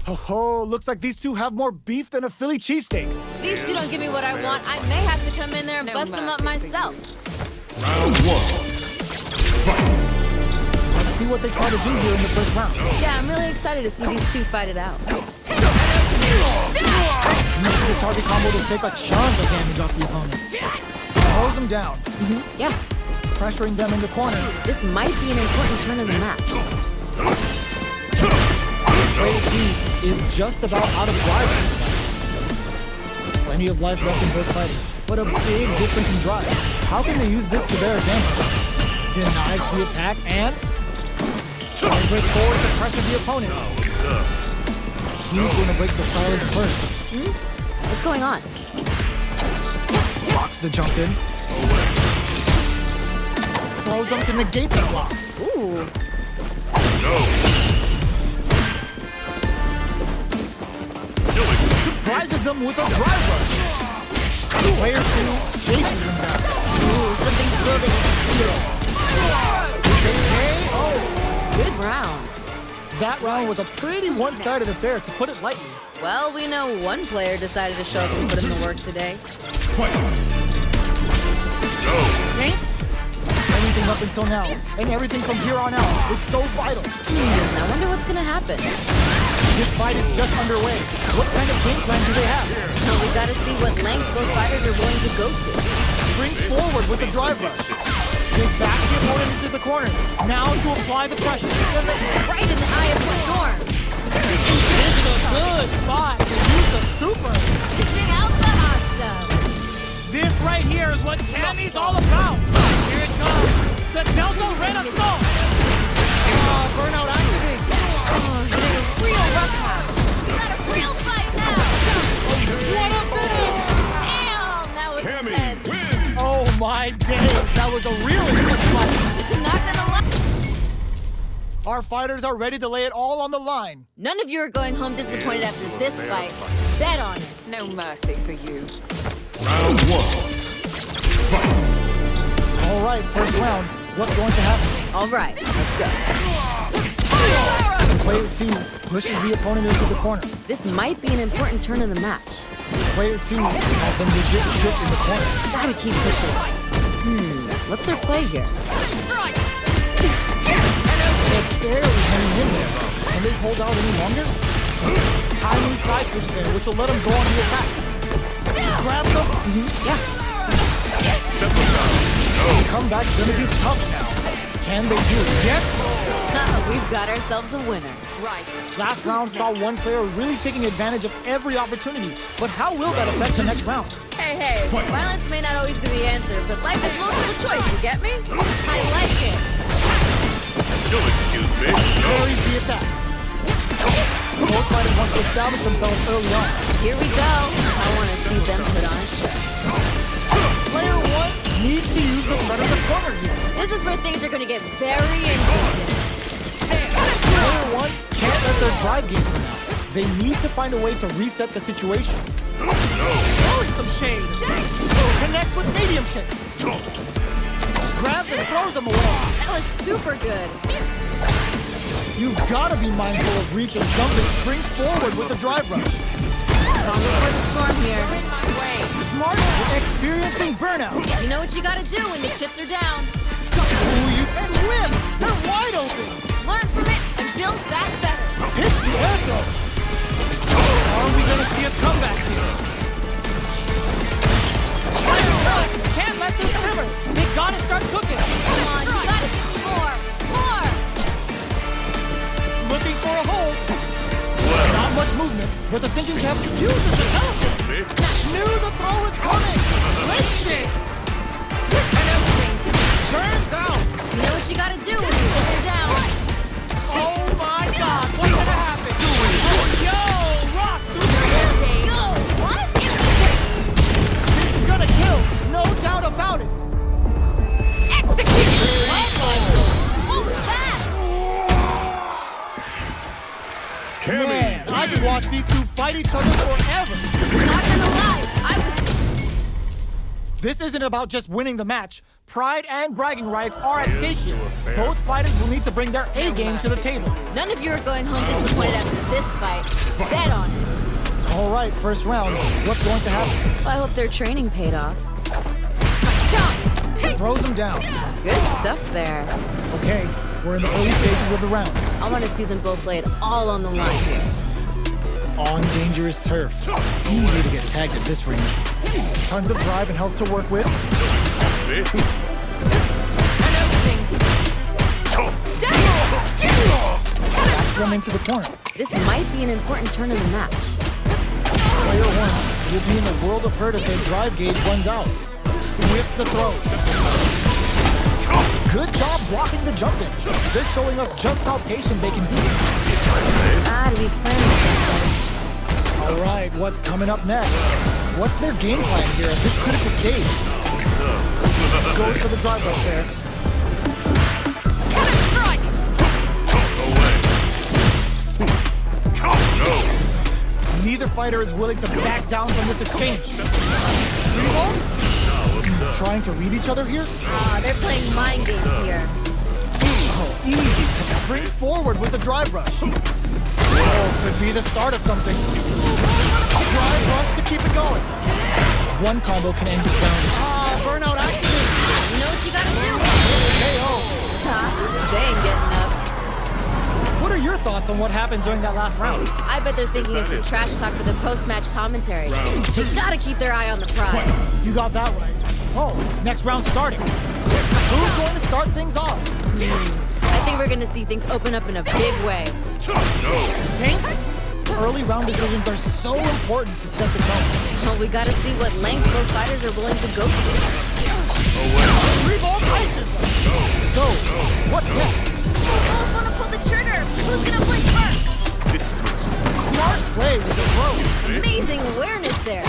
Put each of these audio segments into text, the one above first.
Ho, looks like these two have more beef than a Philly cheesesteak. These two don't give me what I want. I may have to come in there and bust them up myself. Round one. Fight. Let's see what they try to do here in the first round. Yeah, I'm really excited to see these two fight it out. Use the target combo to take a chunk of damage off the opponent. Close them down. Yeah, Pressuring them in the corner. this might be an important turn of the match. Player 2 is just about out of drive. Plenty of life left in both fighters, but a big difference in drive. How can they use this to their advantage? Denies the attack and breaks forward to pressure the opponent. Who's going to break the silence first? What's going on? Blocks the jump in. Throws them to negate the block. Ooh. Surprises them with a drive rush. Player 2 chases them down. Ooh, something's building in the field. Good round. That round was a pretty one-sided affair, to put it lightly. Well, we know one player decided to show up and put in the work today. Fight. Saints? Everything up until now, and everything from here on out, is so vital. I wonder what's gonna happen. This fight is just underway. What kind of game plan do they have? Well, we gotta see what length both fighters are willing to go to. Brings forward with the drive rush. They back the opponent into the corner. Now to apply the pressure. Feels like we're right in the eye of the storm. This is a good spot to use the super. Dishing out the hot stuff. This right here is what Cammy's all about. Here it comes. The Delta Red Assault. Burnout activates. Oh, hitting a real rough patch. We got a real fight now. What a finish! Damn, that was Cammy intense. wins. Oh my days, that was a really good fight. I'm not gonna lie. Our fighters are ready to lay it all on the line. None of you are going home disappointed after this fight. Bet on it. No mercy for you. Round one. Fight. All right, first round. What's going to happen? All right, let's go. Player 2 pushes the opponent into the corner. This might be an important turn of the match. Player 2 has them legit shift in the corner. Gotta keep pushing. What's their play here? They're barely hanging in there. Can they hold out any longer? Timing side push there, which will let them go on the attack. Grab them. Yeah. The comeback's gonna be tough now. Can they do it yet? We've got ourselves a winner. Right. Last round saw one player really taking advantage of every opportunity. But how will that affect the next round? Hey, violence may not always be the answer, but life is multiple choice, you get me? I like it. You'll excuse me. Carries the attack. Both fighters want to establish themselves early on. Here we go. I want to see them put on a show. Player 1 needs to use the front of the corner here. This is where things are going to get very interesting. Player 1 can't let their drive game run out. They need to find a way to reset the situation. Throwing some shade. Connects with medium kick. Grabs and throws them away. That was super good. You've got to be mindful of reach and jumping. Springs forward with the drive rush. Stronger for the storm here. Smart, experiencing burnout. You know what you got to do when the chips are down. Ooh, you can win. They're wide open. Learn from it and build back better. Hits the endo. Are we going to see a comeback here? Can't let this simmer. They got to start cooking. Come on, you got to give me more. More. Looking for a hold. Not much movement, but the thinking cap uses the telephone. Knew the throw was coming. Linked it. Turns out. You know what you got to do when the chips are down. Oh my God, what's gonna happen? Yo, Rock through Go. What? This is gonna kill, no doubt about it. Execute. What was that? Cammy Man, I could watch these two fight each other forever. Not gonna lie, I was... This isn't about just winning the match. pride and bragging rights are at stake here. Both fighters will need to bring their A game to the table. None of you are going home disappointed after this fight. Bet on it. All right, first round. What's going to happen? Well, I hope their training paid off. Throws him down. Good stuff there. Okay, we're in the early stages of the round. I want to see them both lay it all on the line here. On dangerous turf. Easy to get tagged at this range. Tons of drive and health to work with. Backs them into the corner. This might be an important turn in the match. Player one will be in the world of hurt if their drive gauge runs out. Whips the throw. Good job blocking the jump in. They're showing us just how patient they can be. Do we plan this? All right, what's coming up next? What's their game plan here at this critical stage? Goes for the drive rush there. Neither fighter is willing to back down from this exchange. Trying to read each other here? They're playing mind games here. Oh, easy. Springs forward with the drive rush. Oh, could be the start of something. Drive rush to keep it going. One combo can end this round. Burnout accident. You know what you gotta do? KO. They ain't getting up. What are your thoughts on what happened during that last round? I bet they're thinking of some trash talk for the post-match commentary. They gotta keep their eye on the prize. You got that right. Oh, next round starting. Who's going to start things off? I think we're gonna see things open up in a big way. Thanks? Early round decisions are so important to set the tone. Well, we gotta see what length both fighters are willing to go to. Revolve ices. So, what's next? Both wanna pull the trigger. Who's gonna blink first? Smart play with the throw. Amazing awareness there.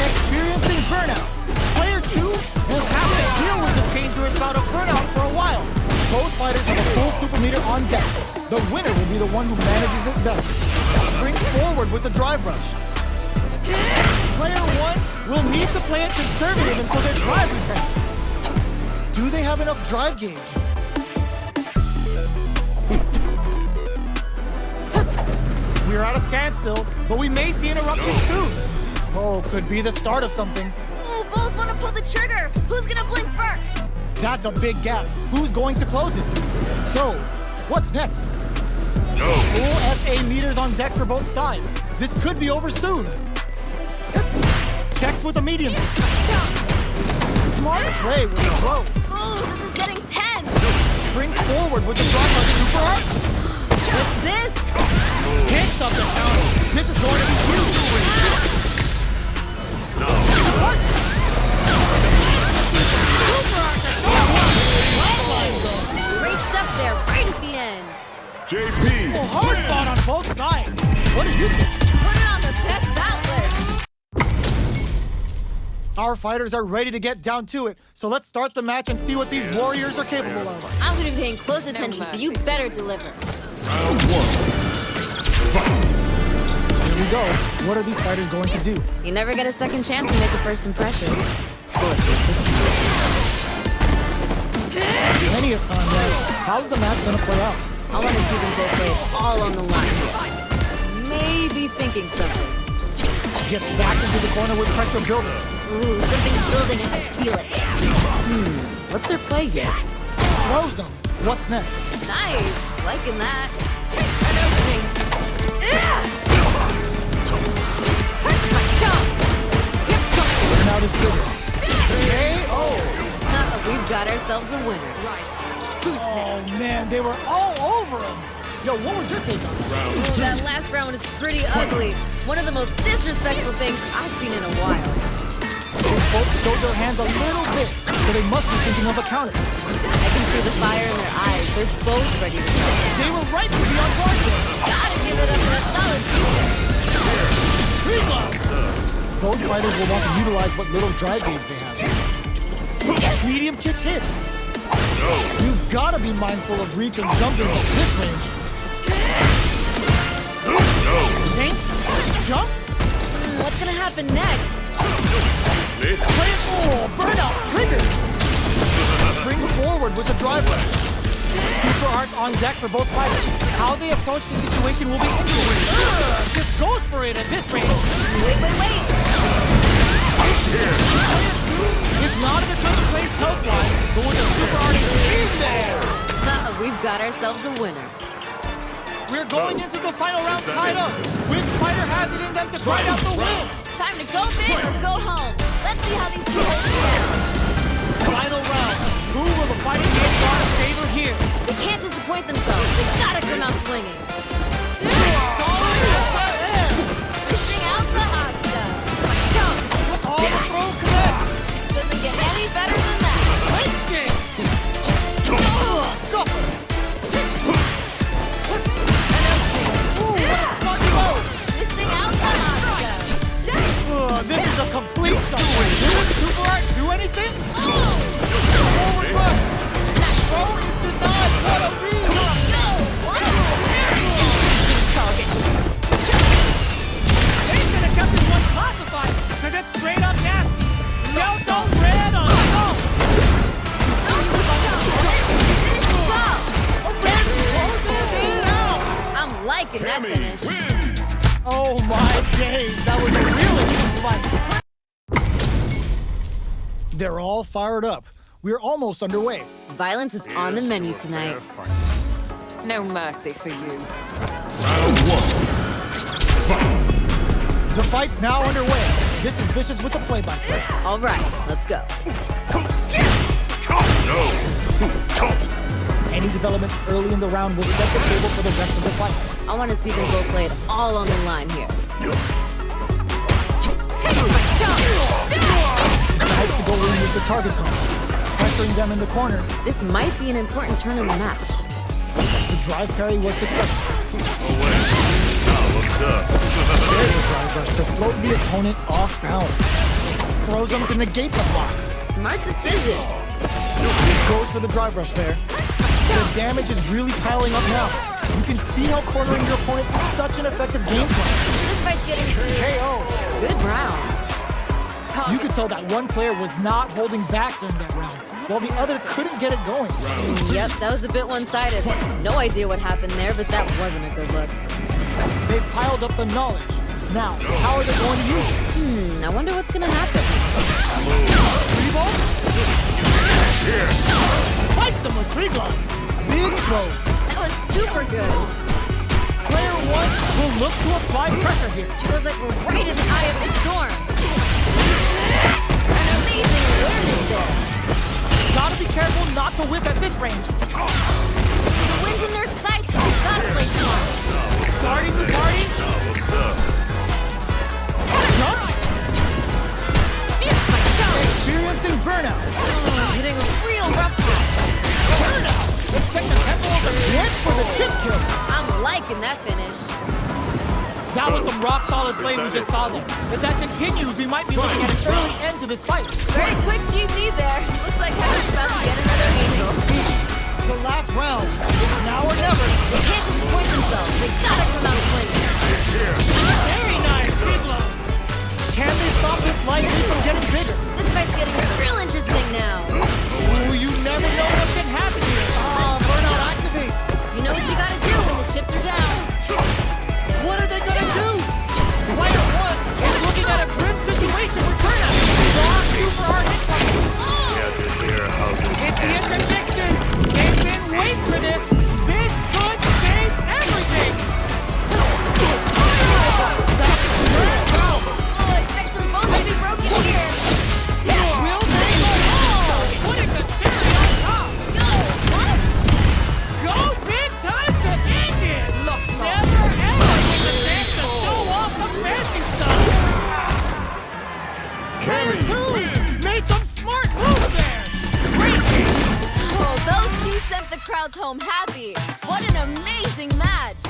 Experiencing burnout. Player two will have to deal with this dangerous bout of burnout for a while. Both fighters have a full super meter on deck. The winner will be the one who manages it best. Springs forward with the drive rush. Player one will need to play it conservative until their drive is back. Do they have enough drive gauge? We're at a standstill, but we may see an eruption soon. Oh, could be the start of something. Ooh, both wanna pull the trigger. Who's gonna blink first? That's a big gap. Who's going to close it? So, what's next? Full SA meters on deck for both sides. This could be over soon. Checks with a medium. Smart play with the throw. Ooh, this is getting tense. Springs forward with the drive rush super hard. What's this? Hits up the counter. This is going to be huge. Great stuff there, right at the end. JP. Hard fought on both sides. What do you think? Put it on the best outlet. Our fighters are ready to get down to it, so let's start the match and see what these warriors are capable of. I'm gonna be paying close attention, so you better deliver. Round one. Fight. Here we go. What are these fighters going to do? You never get a second chance to make a first impression. So let's see. Plenty of time left. How's the match going to play out? I want to see them both lay it all on the line. Maybe thinking something. Gets back into the corner with pressure building. Ooh, something's building and I feel it. What's their play here? Throws him. What's next? Nice, liking that. Burnout is triggered. KO! We've got ourselves a winner. Oh man, they were all over him. Yo, what was your take on that? Round Ooh, that last round was pretty ugly. One of the most disrespectful things I've seen in a while. They both showed their hands a little bit, so they must be thinking of a counter. I can see the fire in their eyes. They're both ready to go. They were right to be on guard there. Gotta give it up for a solid Both fighters will want to utilize what little drive gauge they have. Medium kick hits. You've got to be mindful of reach and jumping at this range. Tank jumps. What's gonna happen next? See? Burnout triggered! Springs forward with the drive rush. Super arts on deck for both fighters. How they approach the situation will be interesting. Just goes for it at this range. Wait. It's not a good place health-wise, but with a super art in there. We've got ourselves a winner. We're going into the final round tied up. Which fighter has it in them to grind out the win? Time to go big or go home. Let's see how these two hold. Final round. Who will the fighting game gotta favor here? They can't disappoint themselves. They gotta come out swinging. Pushing out the hot stuff. All the throw connects. Doesn't get any better than that. Scupper. Pushing out the hot stuff. This is a complete shot. Will this super art do anything? Forward rush. Throw is denied. What a read. Target. They could have kept this one classified because it's straight up nasty. Delta red on top. I'm liking that Cammy finish. wins. Oh my days, that was a real intense fight. They're all fired up. We're almost underway. Violence is on the menu tonight. No mercy for you. Round one. Fight. The fight's now underway. This is Vicious with the play-by-play. All right, let's go. No. Any developments early in the round will set the table for the rest of the fight. I want to see them both play it all on the line here. Decides to go in with the target combo, pressuring them in the corner. This might be an important turn in the match. The drive parry was successful. Now what's up? There's the drive rush to float the opponent off balance. Throws them to negate the block. Smart decision. Goes for the drive rush there. The damage is really piling up now. You can see how cornering your opponent is such an effective game plan. This fight's getting KO. good round. You could tell that one player was not holding back during that round, while the other couldn't get it going. Yep, that was a bit one-sided. No idea what happened there, but that wasn't a good look. They've piled up the knowledge. Now, how are they going to use it? I wonder what's gonna happen. Three ball? Fight some with three gun. Big throws. That was super good. Player one will look to apply pressure here. Feels like we're right in the eye of the storm. An amazing awareness there. Gotta be careful not to whip at this range. The wind's in their sights. Gotta play smart. Starting the party. What's up? Jump. Experiencing burnout. Hitting a real rough patch. Burnout. Expect the tempo of the dance for the chip kill. I'm liking that finish. That was some rock solid play we just saw there. If that continues, we might be looking at an early end to this fight. Very quick GG there. Looks like Heather's about to get another angel. The last round. It's now or never. They can't disappoint themselves. They gotta come out swinging. Very nice. Can they stop this lightning from getting bigger? This fight's getting real interesting now. Ooh, you never know what can happen here. Oh, burnout activates. You know what you gotta do when the chips are down. What are they gonna do? Player one is looking at a grim situation with burnout. Strong super hard hit coming. Get to hear how this It's the interdiction. They've been waiting for this. This could save everything. Oh, expect some bones to be broken here. Will they go? Putting the cherry on top. What? Go big time to end it. Look, never ever get the chance to show off the fancy stuff. Player two made some smart moves there. Great game. Oh, those two sent the crowds home happy. What an amazing match.